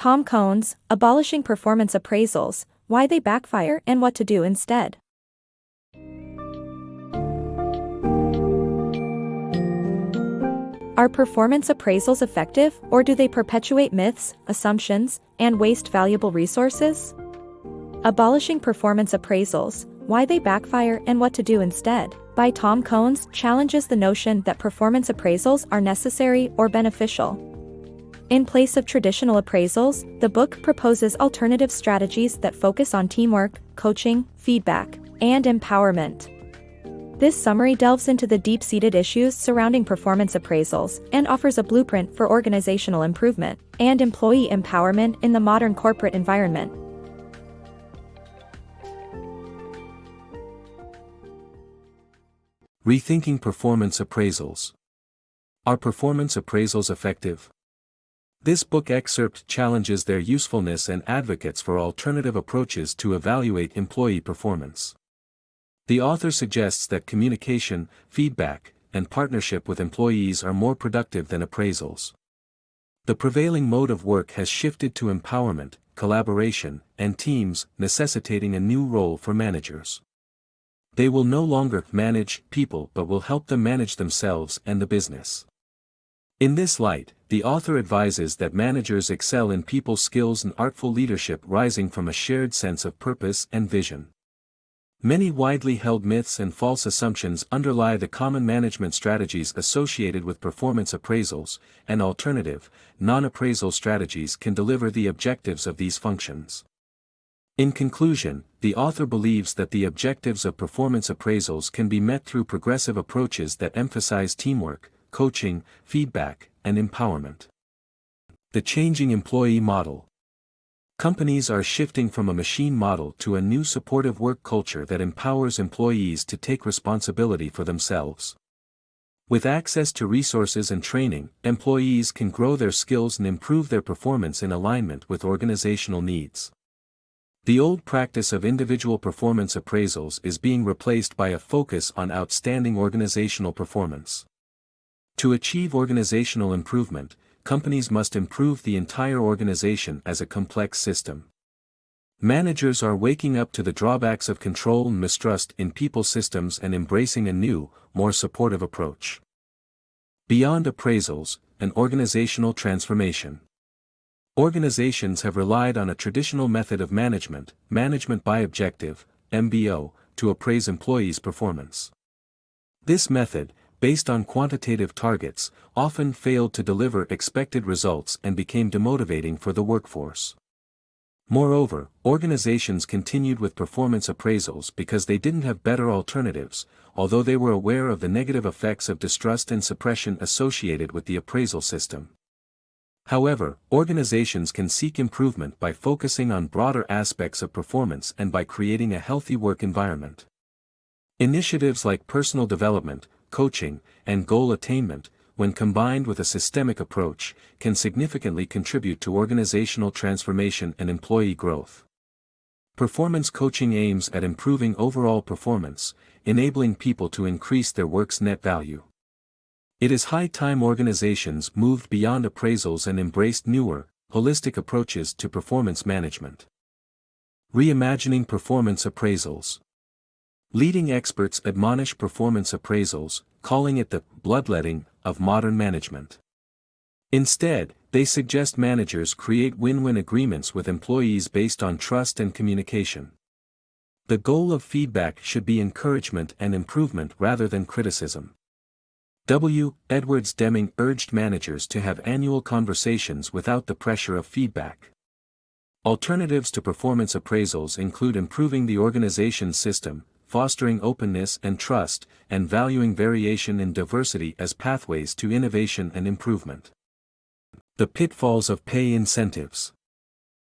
Tom Coens, Abolishing Performance Appraisals, Why They Backfire and What to Do Instead. Are performance appraisals effective, or do they perpetuate myths, assumptions, and waste valuable resources? Abolishing Performance Appraisals, Why They Backfire and What to Do Instead, by Tom Coens, challenges the notion that performance appraisals are necessary or beneficial. In place of traditional appraisals, the book proposes alternative strategies that focus on teamwork, coaching, feedback, and empowerment. This summary delves into the deep-seated issues surrounding performance appraisals and offers a blueprint for organizational improvement and employee empowerment in the modern corporate environment. Rethinking Performance Appraisals. Are performance appraisals effective? This book excerpt challenges their usefulness and advocates for alternative approaches to evaluate employee performance. The author suggests that communication, feedback, and partnership with employees are more productive than appraisals. The prevailing mode of work has shifted to empowerment, collaboration, and teams, necessitating a new role for managers. They will no longer manage people but will help them manage themselves and the business. In this light, the author advises that managers excel in people skills and artful leadership rising from a shared sense of purpose and vision. Many widely held myths and false assumptions underlie the common management strategies associated with performance appraisals, and alternative, non-appraisal strategies can deliver the objectives of these functions. In conclusion, the author believes that the objectives of performance appraisals can be met through progressive approaches that emphasize teamwork, coaching, feedback, and empowerment. The changing employee model. Companies are shifting from a machine model to a new supportive work culture that empowers employees to take responsibility for themselves. With access to resources and training, employees can grow their skills and improve their performance in alignment with organizational needs. The old practice of individual performance appraisals is being replaced by a focus on outstanding organizational performance. To achieve organizational improvement, companies must improve the entire organization as a complex system. Managers are waking up to the drawbacks of control and mistrust in people systems and embracing a new, more supportive approach. Beyond appraisals, an organizational transformation. Organizations have relied on a traditional method of management by objective, MBO, to appraise employees' performance. This method, based on quantitative targets, often failed to deliver expected results and became demotivating for the workforce. Moreover, organizations continued with performance appraisals because they didn't have better alternatives, although they were aware of the negative effects of distrust and suppression associated with the appraisal system. However, organizations can seek improvement by focusing on broader aspects of performance and by creating a healthy work environment. Initiatives like personal development, coaching, and goal attainment, when combined with a systemic approach, can significantly contribute to organizational transformation and employee growth. Performance coaching aims at improving overall performance, enabling people to increase their work's net value. It is high time organizations moved beyond appraisals and embraced newer, holistic approaches to performance management. Reimagining performance appraisals. Leading experts admonish performance appraisals, calling it the bloodletting of modern management. Instead, they suggest managers create win-win agreements with employees based on trust and communication. The goal of feedback should be encouragement and improvement rather than criticism. W. Edwards Deming urged managers to have annual conversations without the pressure of feedback. Alternatives to performance appraisals include improving the organization's system, fostering openness and trust, and valuing variation and diversity as pathways to innovation and improvement. The pitfalls of pay incentives.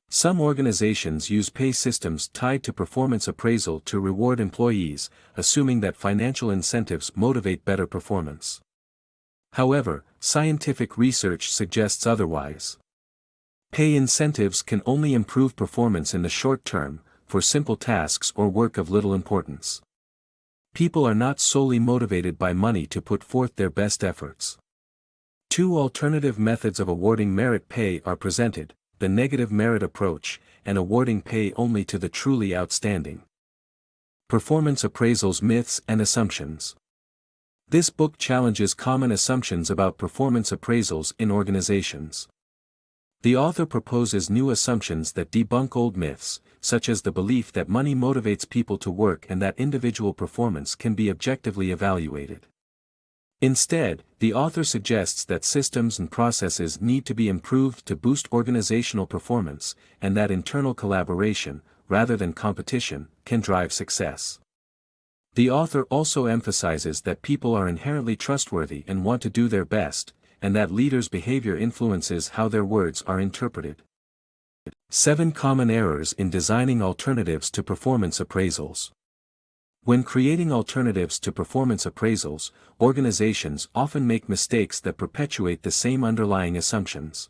Some organizations use pay systems tied to performance appraisal to reward employees, assuming that financial incentives motivate better performance. However, scientific research suggests otherwise. Pay incentives can only improve performance in the short term, for simple tasks or work of little importance. People are not solely motivated by money to put forth their best efforts. Two alternative methods of awarding merit pay are presented: the negative merit approach, and awarding pay only to the truly outstanding. Performance appraisals, myths and assumptions. This book challenges common assumptions about performance appraisals in organizations. The author proposes new assumptions that debunk old myths, such as the belief that money motivates people to work and that individual performance can be objectively evaluated. Instead, the author suggests that systems and processes need to be improved to boost organizational performance, and that internal collaboration, rather than competition, can drive success. The author also emphasizes that people are inherently trustworthy and want to do their best, and that leaders' behavior influences how their words are interpreted. 7 Common errors in designing alternatives to performance appraisals. When creating alternatives to performance appraisals, organizations often make mistakes that perpetuate the same underlying assumptions.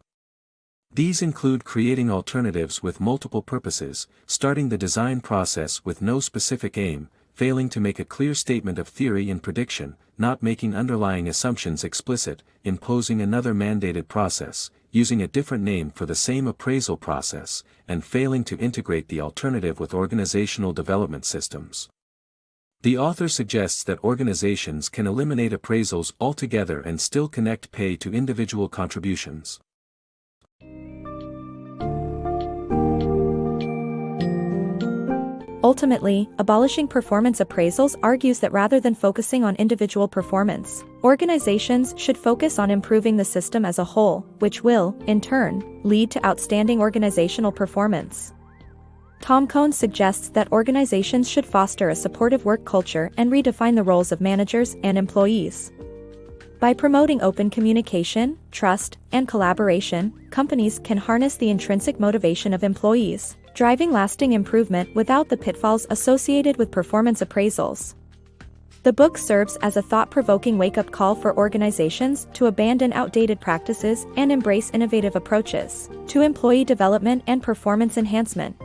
These include creating alternatives with multiple purposes, starting the design process with no specific aim, failing to make a clear statement of theory and prediction, not making underlying assumptions explicit, imposing another mandated process, using a different name for the same appraisal process, and failing to integrate the alternative with organizational development systems. The author suggests that organizations can eliminate appraisals altogether and still connect pay to individual contributions. Ultimately, Abolishing Performance Appraisals argues that rather than focusing on individual performance, organizations should focus on improving the system as a whole, which will, in turn, lead to outstanding organizational performance. Coens suggests that organizations should foster a supportive work culture and redefine the roles of managers and employees. By promoting open communication, trust, and collaboration, companies can harness the intrinsic motivation of employees, driving lasting improvement without the pitfalls associated with performance appraisals. The book serves as a thought-provoking wake-up call for organizations to abandon outdated practices and embrace innovative approaches to employee development and performance enhancement.